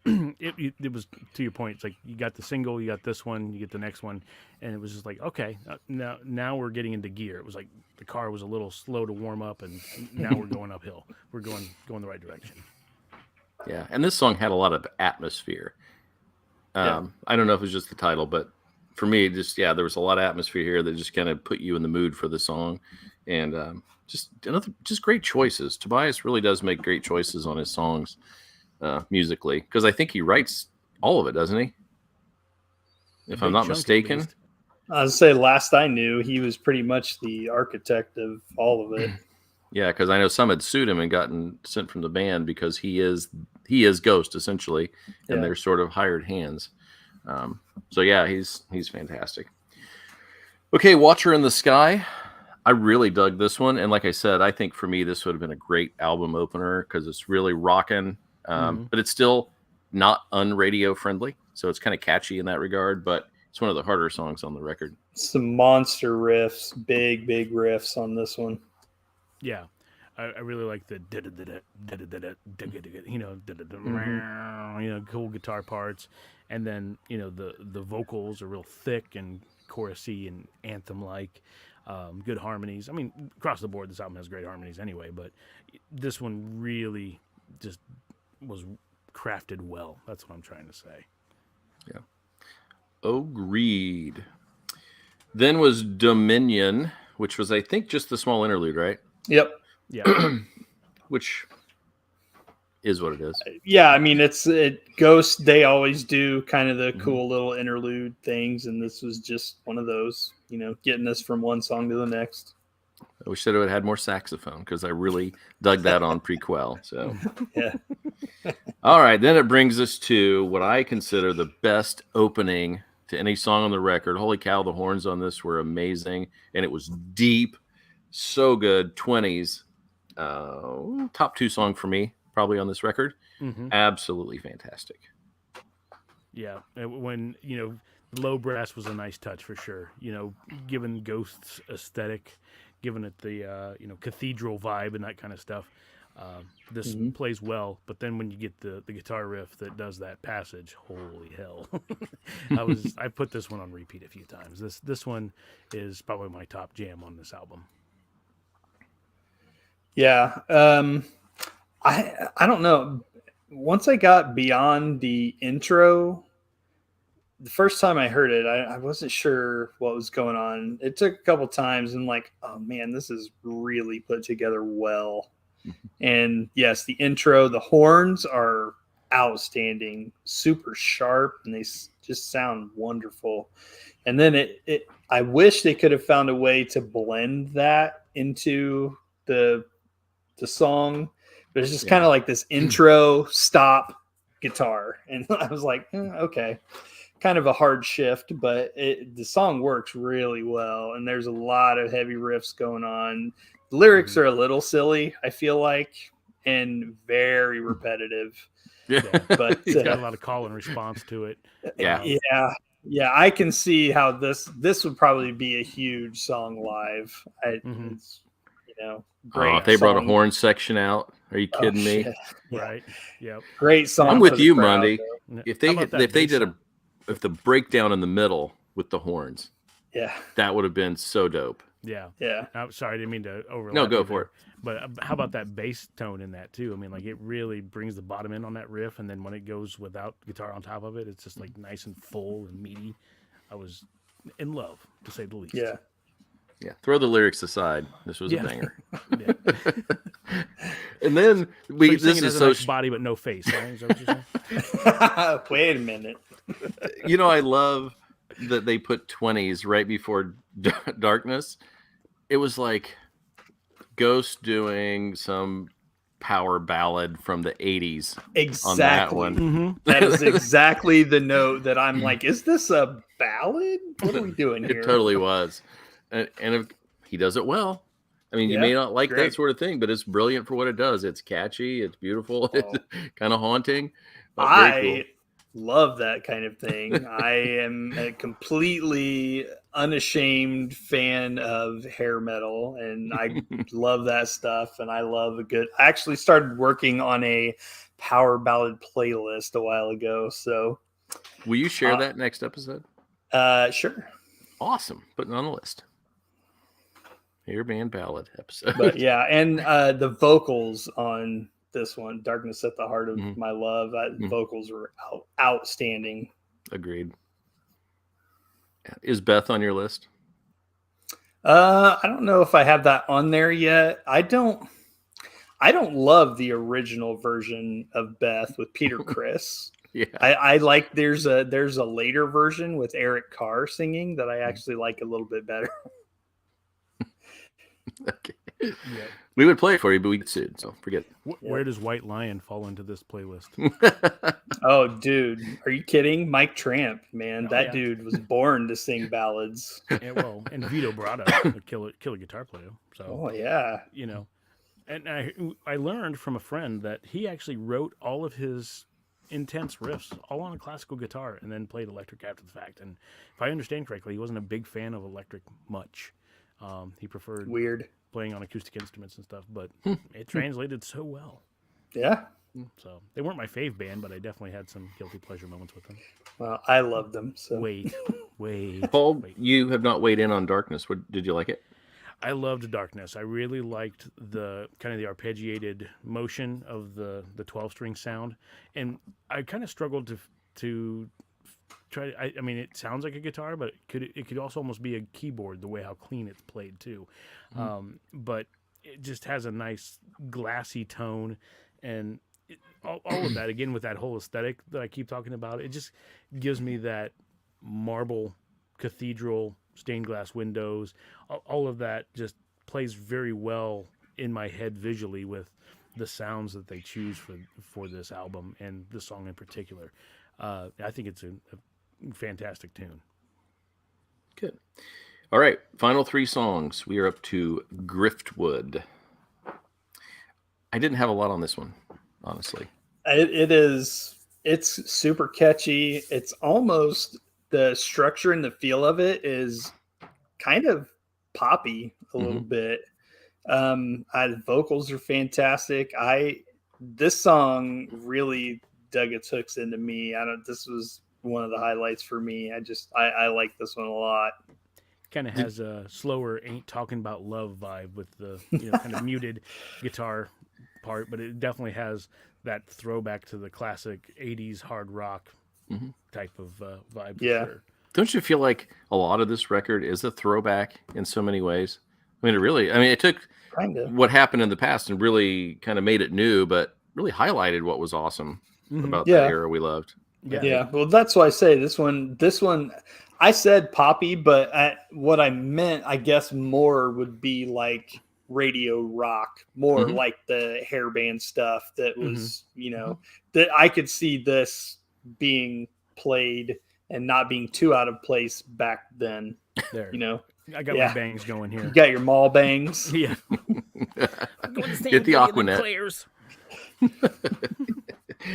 it was, to your point, it's like you got the single, you got this one, you get the next one, and it was just like, okay, now we're getting into gear. It was like the car was a little slow to warm up, and now we're going uphill. We're going the right direction. Yeah, and this song had a lot of atmosphere. I don't know if it was just the title, but for me, there was a lot of atmosphere here that just kind of put you in the mood for the song, and just great choices. Tobias really does make great choices on his songs. Musically, because I think he writes all of it, doesn't he? If I'm not mistaken. I was say, last I knew, he was pretty much the architect of all of it. Yeah, because I know some had sued him and gotten sent from the band because he is Ghost essentially, and Yeah. they're sort of hired hands. So yeah, he's fantastic. Okay, Watcher in the Sky. I really dug this one, and like I said, I think for me this would have been a great album opener because it's really rocking, but it's still not unradio friendly, so it's kind of catchy in that regard. But it's one of the harder songs on the record. Some monster riffs, big riffs on this one. Yeah, I really like the cool guitar parts, and then the vocals are real thick and chorusy and anthem like. Good harmonies. I mean, across the board, this album has great harmonies anyway, but this one really just was crafted well. That's what I'm trying to say. Yeah. Agreed. Then was Dominion, which was, I think, just the small interlude, right? Yep. Yeah. Which is what it is. Yeah, I mean, Ghost, they always do kind of the cool little interlude things, and this was just one of those, getting us from one song to the next. I wish that it would have had more saxophone because I really dug that on Prequel. So, yeah. All right, then it brings us to what I consider the best opening to any song on the record. Holy cow, the horns on this were amazing, and it was deep, so good. 20s, top 2 song for me, probably on this record. Absolutely fantastic. Yeah, when low brass was a nice touch for sure. Given Ghost's aesthetic, giving it the cathedral vibe and that kind of stuff. This plays well, but then when you get the guitar riff that does that passage, holy hell! I put this one on repeat a few times. This one is probably my top jam on this album. Yeah, I don't know. Once I got beyond the intro, the first time I heard it, I wasn't sure what was going on. It took a couple times, and like, oh man, this is really put together well. And yes, the intro, the horns are outstanding, super sharp, and they just sound wonderful. And then I wish they could have found a way to blend that into the song, but it's just kind of like this intro stop guitar, and I was like, okay, kind of a hard shift, but the song works really well, and there's a lot of heavy riffs going on. The lyrics are a little silly, I feel like, and very repetitive. Yeah, but It's got a lot of call and response to it. Yeah, I can see how this would probably be a huge song live. It's, great. Oh, if they brought a song. horn section out, are you kidding me? Shit. Yeah. Right. Yep. Great song. I'm for with the you, crowd, Mundy. though. If How about that they bass did line? if the breakdown in the middle with the horns, Yeah. that would have been so dope. Yeah. Yeah. I'm sorry, I didn't mean to overlap. No, go you for there. it. But how about that bass tone in that too? I mean, like it really brings the bottom in on that riff, and then when it goes without guitar on top of it, it's just like nice and full and meaty. I was in love, to say the least. Yeah. Yeah, throw the lyrics aside. This was Yeah. a banger. Yeah. And then This this is a so nice body but no face. Right? Is that what you're saying? Wait a minute. I love that they put 20s right before Darkness. It was like Ghost doing some power ballad from the 80s Exactly. on that one. Mm-hmm. That is exactly the note that I'm like, is this a ballad? What are we doing here? It totally was. And if he does it well. I mean, you may not like great. that sort of thing, but it's brilliant for what it does. It's catchy. It's beautiful. Oh. It's kind of haunting. But very cool. Love that kind of thing. I am a completely unashamed fan of hair metal, and I love that stuff. And I love I actually started working on a power ballad playlist a while ago. So, Will you share that next episode? sure. Awesome. Putting it on the list. Hair band ballad episode. But yeah, and the vocals on this one, "Darkness at the Heart of My Love," vocals were outstanding. Agreed. Is Beth on your list? I don't know if I have that on there yet. I don't love the original version of Beth with Peter Criss. Yeah. I like there's a later version with Eric Carr singing that I actually like a little bit better. Okay. Yeah. We would play it for you, but we get sued, so forget Where does White Lion fall into this playlist? it. Oh, dude, are you kidding? Mike Tramp, man, Oh, that yeah. dude was born to sing ballads. And Vito Bratta, a killer guitar player. So, Oh yeah, and I learned from a friend that he actually wrote all of his intense riffs all on a classical guitar and then played electric after the fact. And if I understand correctly, he wasn't a big fan of electric much. He preferred weird. playing on acoustic instruments and stuff, but it translated so well. Yeah. So they weren't my fave band, but I definitely had some guilty pleasure moments with them. Well, I loved them. So Wait. Paul, you have not weighed in on Darkness. Did you like it? I loved Darkness. I really liked the kind of the arpeggiated motion of the 12-string sound, and I kind of struggled to try. I mean, it sounds like a guitar, but it could also almost be a keyboard the way how clean it's played too. But it just has a nice glassy tone, and all of that again with that whole aesthetic that I keep talking about. It just gives me that marble cathedral stained glass windows, all of that just plays very well in my head visually with the sounds that they choose for this album and this song in particular. I think it's a fantastic tune. Good. All right, final 3 songs. We are up to Griftwood. I didn't have a lot on this one, honestly. It's super catchy. It's almost the structure and the feel of it is kind of poppy a little bit. The vocals are fantastic. This song really dug its hooks into me. This was one of the highlights for me. I like this one a lot. Kind of has a slower "Ain't Talking About Love" vibe with the kind of muted guitar part, but it definitely has that throwback to the classic '80s hard rock type of vibe. Yeah. For sure. Don't you feel like a lot of this record is a throwback in so many ways? I mean, it took Kind of. what happened in the past and really kind of made it new, but really highlighted what was awesome about that era we loved. Yeah. Well, that's why I say this one, I said poppy, but what I meant, I guess, more would be like radio rock, more like the hairband stuff that was, that I could see this being played and not being too out of place back then. There. I got Yeah. my bangs going here. You got your mall bangs. Yeah. Get the Aquanet. They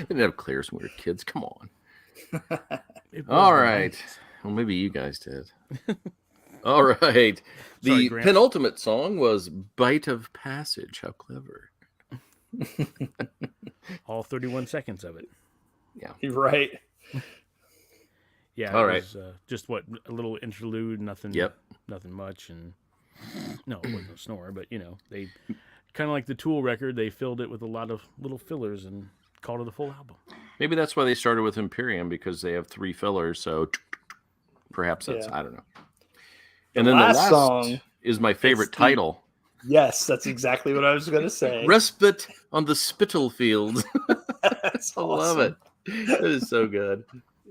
didn't have Claire's when we were kids. Come on. All right. Well, maybe you guys did. All right. The Gramps. penultimate song was Bite of Passage. How clever. All 31 seconds of it. Yeah. You're right. Yeah. All it right. was, just a little interlude, nothing. Yep. Nothing much, and no, it wasn't a snore, but they kind of like the Tool record. They filled it with a lot of little fillers and called it a full album. Maybe that's why they started with Imperium, because they have 3 fillers. So perhaps that's, I don't know. And then the last song is my favorite title. Yes, that's exactly what I was going to say. Respite on the Spittle Fields. That's I love it. It is so good.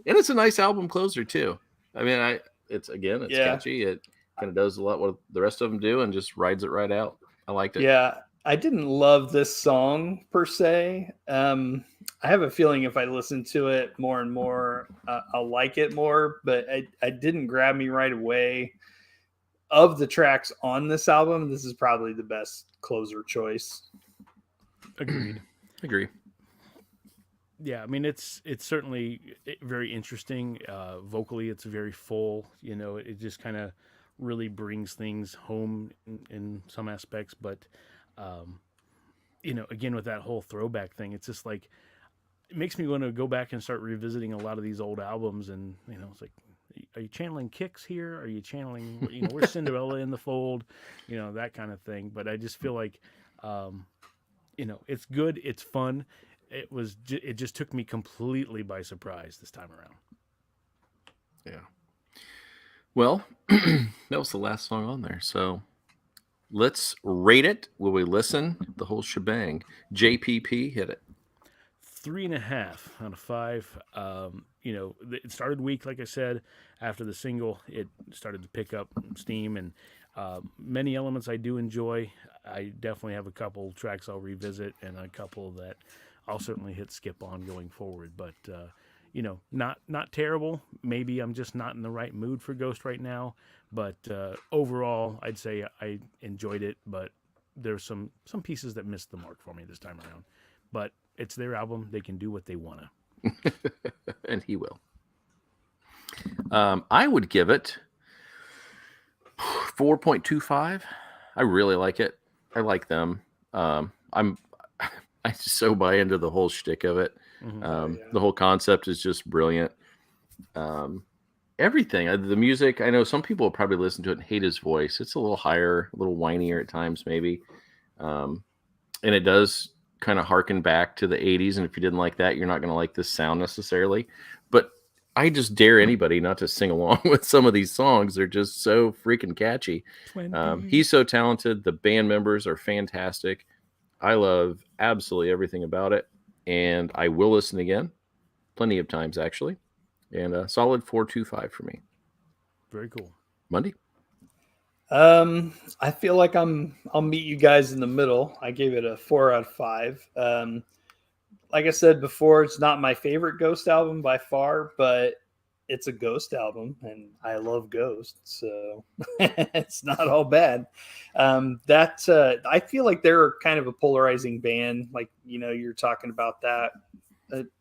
And it's a nice album closer too. I mean, it's catchy. It kind of does a lot what the rest of them do and just rides it right out. I liked it. Yeah, I didn't love this song per se. I have a feeling if I listen to it more and more, I'll like it more, but it didn't grab me right away. Of the tracks on this album, this is probably the best closer choice. Agreed. Agree. Yeah, I mean it's certainly very interesting. Vocally, it's very full. It just kind of really brings things home in some aspects. But again with that whole throwback thing, it's just like it makes me want to go back and start revisiting a lot of these old albums. And it's like, are you channeling Kicks here? Are you channeling where's Cinderella in the fold? That kind of thing. But I just feel like it's good. It's fun. It just took me completely by surprise this time around. Yeah. Well, that was the last song on there. So let's rate it. Will we listen? The whole shebang. JPP, hit it. 3.5 out of 5. It started weak, like I said. After the single, it started to pick up steam, and Many elements I do enjoy. I definitely have a couple tracks I'll revisit and a couple that I'll certainly hit skip on going forward. But not terrible. Maybe I'm just not in the right mood for Ghost right now. But overall, I'd say I enjoyed it. But there's some pieces that missed the mark for me this time around. But it's their album; they can do what they wanna. And he will. I would give it 4.25. I really like it. I like them. I just so buy into the whole shtick of it. The whole concept is just brilliant. Everything, the music. I know some people will probably listen to it and hate his voice. It's a little higher, a little whinier at times, maybe. And it does kind of harken back to the 80s. And if you didn't like that, you're not going to like this sound necessarily. But I just dare anybody not to sing along with some of these songs. They're just so freaking catchy. He's so talented. The band members are fantastic. I love absolutely everything about it. And I will listen again. Plenty of times, actually. And a solid 4.25 for me. Very cool. Mundy? I feel like I'll meet you guys in the middle. I gave it a 4 out of 5. Like I said before, it's not my favorite Ghost album by far, but it's a Ghost album and I love Ghost. So it's not all bad. I feel like they're kind of a polarizing band. Like, you're talking about that.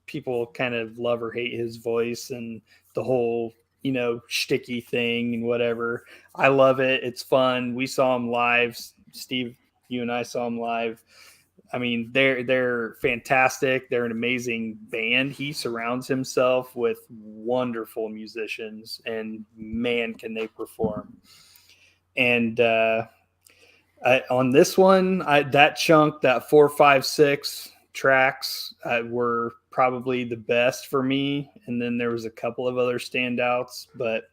People kind of love or hate his voice and the whole, shticky thing and whatever. I love it. It's fun. We saw him live. Steve, you and I saw him live. I mean, they're fantastic. They're an amazing band. He surrounds himself with wonderful musicians, and man, can they perform. And on this one, that chunk, that 4, 5, 6 tracks were probably the best for me. And then there was a couple of other standouts, but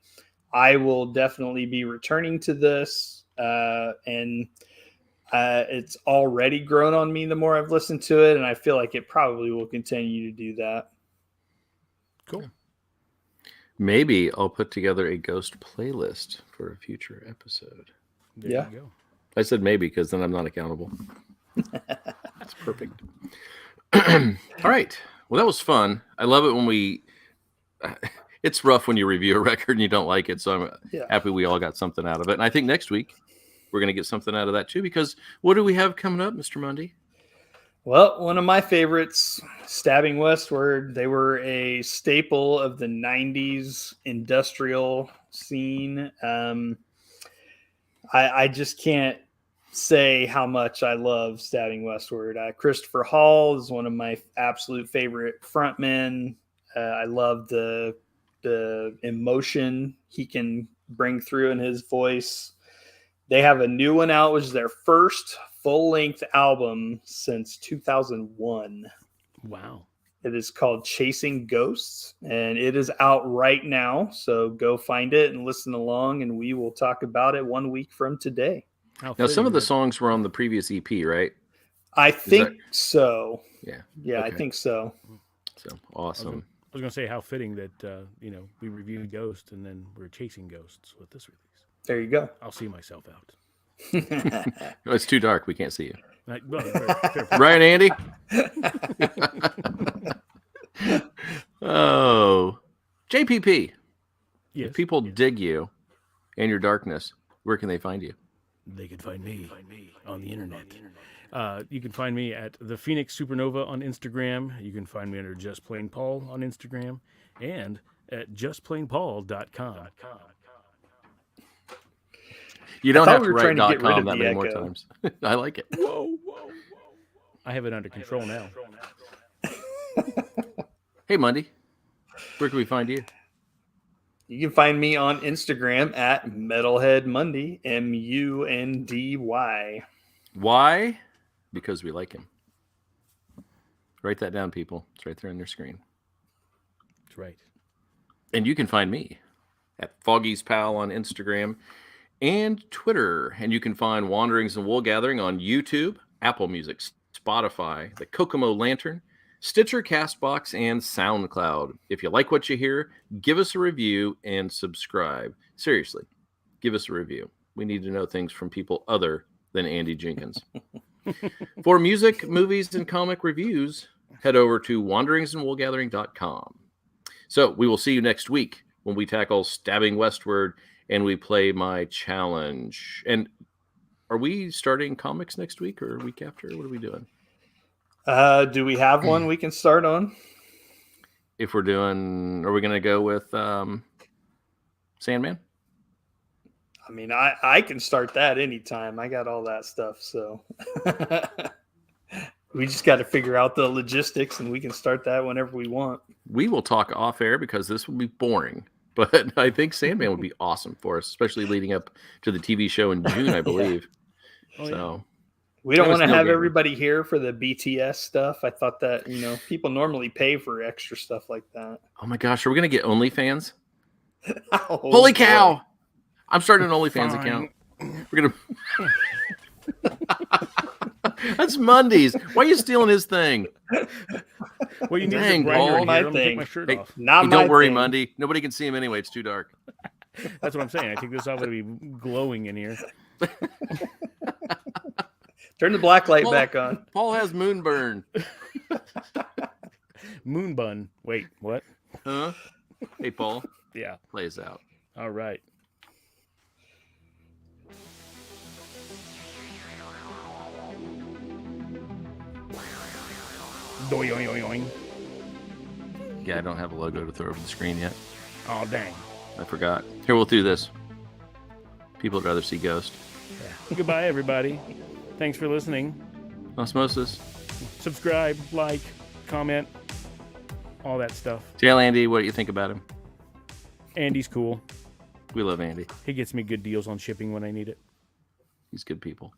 I will definitely be returning to this. And it's already grown on me the more I've listened to it, and I feel like it probably will continue to do that. Cool. Maybe I'll put together a Ghost playlist for a future episode. There you go. I said maybe because then I'm not accountable. That's perfect. All right. Well, that was fun. I love it when it's rough when you review a record and you don't like it, so I'm happy we all got something out of it. And I think next week we're going to get something out of that too, because what do we have coming up, Mr. Mundy? Well, one of my favorites, Stabbing Westward. They were a staple of the 90s industrial scene. I just can't say how much I love Stabbing Westward. Christopher Hall is one of my absolute favorite frontmen. I love the emotion he can bring through in his voice. They have a new one out, which is their first full-length album since 2001. Wow. It is called Chasing Ghosts, and it is out right now. So go find it and listen along, and we will talk about it 1 week from today. Now, some of the songs were on the previous EP, right? I think so. Yeah. Yeah, Okay. I think so. So awesome. I was going to say how fitting that, we reviewed Ghost and then we're chasing ghosts with this release. There you go. I'll see myself out. It's too dark. We can't see you. Fair Right, Andy? Oh. JPP. Yes. If people dig you and your darkness, where can they find you? They can find me on the internet. You can find me at the Phoenix Supernova on Instagram. You can find me under Just Plain Paul on Instagram and at justplainpaul.com. You don't have to write trying to get rid .com of that the many more echo. times. I like it. Whoa. I have it under control now. Hey, Mundy, where can we find you? You can find me on Instagram at Metalhead Mundy, Mundy. Why? Because we like him. Write that down, people. It's right there on your screen. That's right. And you can find me at Foggy's Pal on Instagram and Twitter. And you can find Wanderings and Wool Gathering on YouTube, Apple Music, Spotify, the Kokomo Lantern, Stitcher, Castbox, and SoundCloud. If you like what you hear, give us a review and subscribe. Seriously, give us a review. We need to know things from people other than Andy Jenkins. For music, movies, and comic reviews, head over to wanderingsandwoolgathering.com. So we will see you next week when we tackle Stabbing Westward and we play my challenge. And are we starting comics next week or a week after? What are we doing? Do we have one we can start on? If we're doing, are we going to go with Sandman? I mean, I can start that anytime. I got all that stuff. So we just got to figure out the logistics and we can start that whenever we want. We will talk off air because this will be boring. But I think Sandman would be awesome for us, especially leading up to the TV show in June, I believe. Oh, yeah. So we don't want to have game. everybody here for the BTS stuff. I thought that, people normally pay for extra stuff like that. Oh my gosh, are we going to get OnlyFans? Oh, Holy cow! boy. I'm starting an OnlyFans Fine. account. We're going to... That's Mundy's. Why are you stealing his thing? Well, you need Dang, to brighten Paul. your My hair. Let me thing. take my shirt Hey, off. Not Hey, my don't worry, thing. Mundy. Nobody can see him anyway. It's too dark. That's what I'm saying. I take this off. It'll be glowing in here. Turn the black light back on. Paul has moonburn. Moon bun. Wait, what? Huh? Hey, Paul. Yeah. Play us out. All right. Doing, doing, doing. Yeah, I don't have a logo to throw over the screen yet. Oh, dang. I forgot. Here, we'll do this. People would rather see Ghost. Goodbye, everybody. Thanks for listening. Osmosis. Subscribe, like, comment, all that stuff. Tell Andy what you think about him. Andy's cool. We love Andy. He gets me good deals on shipping when I need it. He's good people.